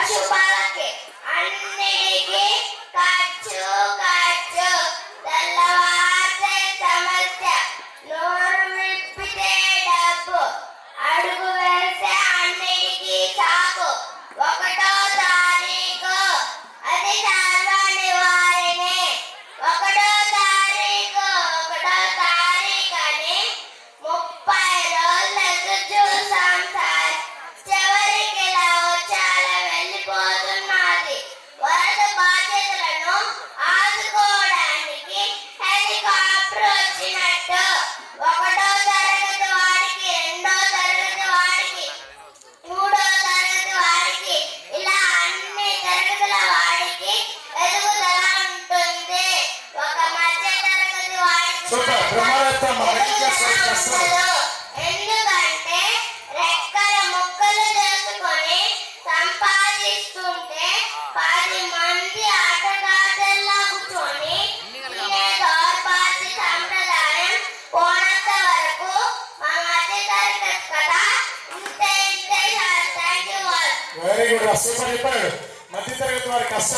పశుపాలకి అన్నిటికీ ఖర్చు ఖర్చు. తెల్లవారితే సమస్య, నోరు విప్పితే డబ్బు, అడుగు వేస్తే అన్నిటికీ సాకు. ఒకటో తారీఖు అది సర్వనివారిణి. ఒకటో తారీఖు అని 30 రోజులు ఎదురు చూసాం సార్. చివరికి ఇలా వచ్చాల వెళ్ళిపోతున్నది. వరద బాధ్యతలను ఆదుకోవడానికి హెలికాప్టర్ వచ్చినట్టు. ఒకటో తరగతి వాడికి, రెండో తరగతి వాడికి, మూడో తరగతి వాడికి, ఇలా అన్ని తరగతుల వాడికి ఎదుగుదల ఉంటుంది. ఒక మధ్య తరగతి వాడికి ఎందుకంటే రెక్కల ముక్కలు చేసుకొని సంపాదిస్తుంటే 10 మంది ఆటగాళ్ళ కూర్చొని తినే దౌర్భాగ్య సంప్రదాయం పోనంత వరకు మా మధ్య తరగతి కదా. ఇంతే. Thank you. Very good. Super చెప్పాడు. మధ్య తరగతి వారి కష్టం